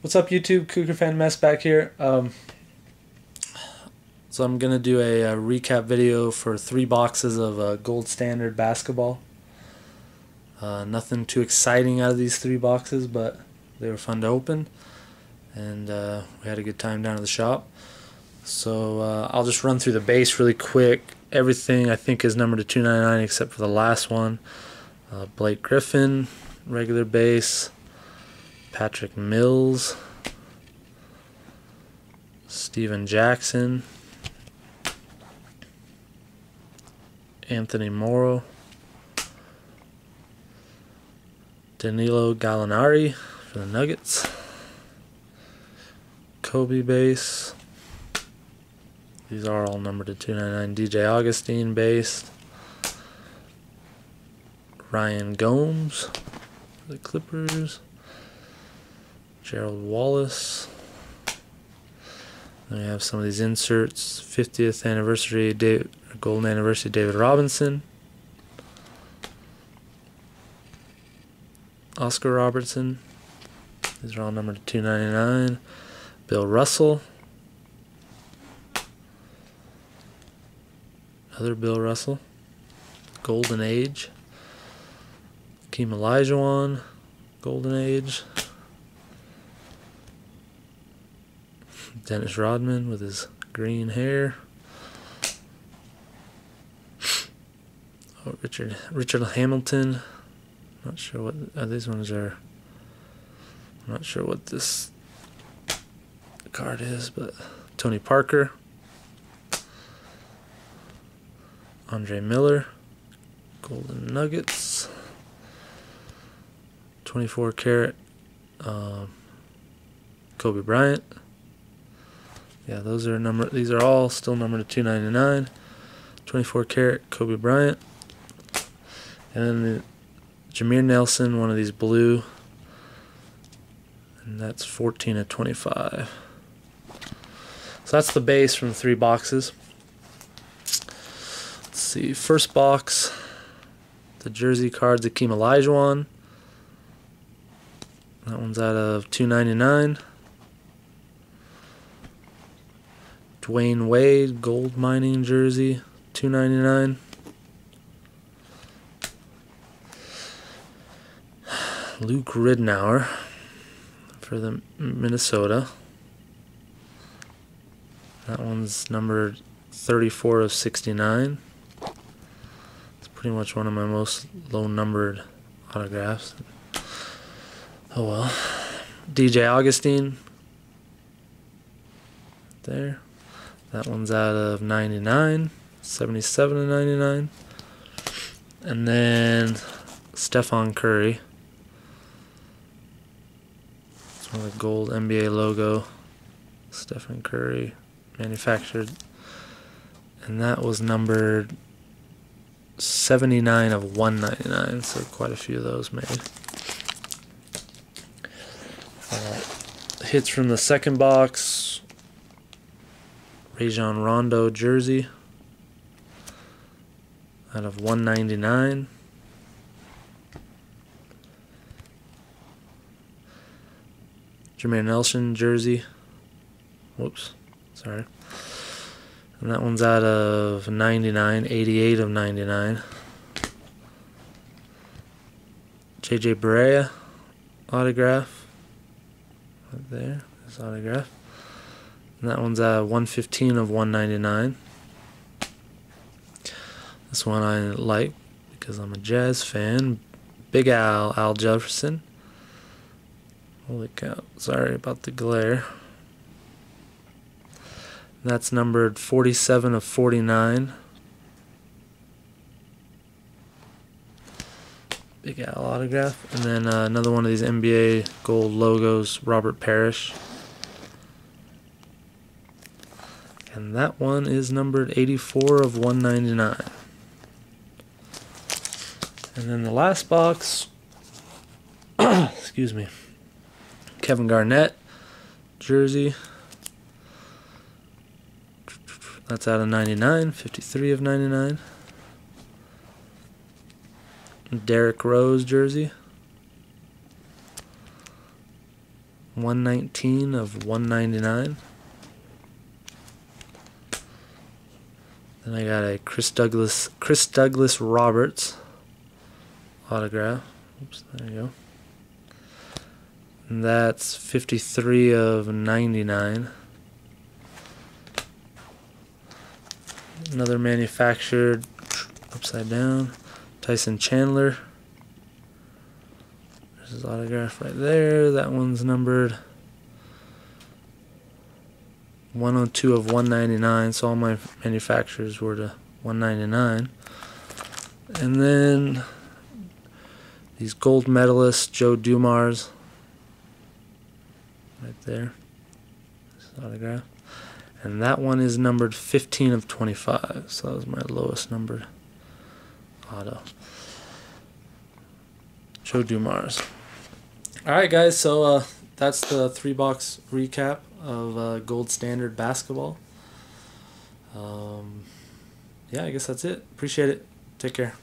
What's up, YouTube? Cougarfanmess back here. So I'm gonna do a recap video for 3 boxes of gold standard basketball. Nothing too exciting out of these 3 boxes, but they were fun to open, and we had a good time down at the shop. So I'll just run through the base really quick. Everything I think is numbered to 299 except for the last one. Blake Griffin, regular base. Patrick Mills, Steven Jackson, Anthony Morrow, Danilo Gallinari for the Nuggets, Kobe base. These are all numbered to 299. DJ Augustine base, Ryan Gomes for the Clippers, Gerald Wallace. Then we have some of these inserts. 50th anniversary, golden anniversary, David Robinson, Oscar Robertson. These are all numbered to 299. Bill Russell, another Bill Russell, Golden Age. Hakeem Olajuwon, Golden Age. Dennis Rodman with his green hair. Oh, Richard Hamilton. Not sure what these ones are. I'm not sure what this card is, but Tony Parker, Andre Miller, Golden Nuggets, 24 karat Kobe Bryant. Yeah, those are numbered. These are all still numbered to 299. 24 karat Kobe Bryant, and then the Jameer Nelson, one of these blue, and that's 14 of 25. So that's the base from 3 boxes. Let's see. First box, the jersey cards, Hakeem Olajuwon. That one's out of 299. Dwayne Wade, gold mining jersey, $2.99. Luke Ridnour for the Minnesota. That one's numbered 34 of 69. It's pretty much one of my most low-numbered autographs. Oh well. DJ Augustine. There. That one's out of 99, 77 of 99. And then Stephen Curry. It's one of the gold NBA logo. Stephen Curry, manufactured. And that was numbered 79 of 199, so quite a few of those made. Hits from the second box. Rajon Rondo jersey out of 199. Jameer Nelson jersey. Whoops, sorry. And that one's out of 99, 88 of 99. JJ Barea autograph. Right there, this autograph. And that one's 115 of 199. This one I like because I'm a Jazz fan. Big Al Jefferson. Holy cow, sorry about the glare. That's numbered 47 of 49. Big Al autograph. And then another one of these NBA gold logos, Robert Parrish. And that one is numbered 84 of 199. And then the last box, excuse me, Kevin Garnett jersey. That's out of 99, 53 of 99. Derrick Rose jersey. 119 of 199. Then I got a Chris Douglas Roberts autograph. Oops, there you go. And that's 53 of 99. Another manufactured upside down Tyson Chandler. There's his autograph right there. That one's numbered 102 of 199. So all my manufacturers were to 199. And then these gold medalists, Joe Dumars, right there. His autograph. And that one is numbered 15 of 25. So that was my lowest numbered auto. Joe Dumars. Alright guys, so that's the 3-box recap of Gold Standard Basketball. Yeah, I guess that's it. Appreciate it. Take care.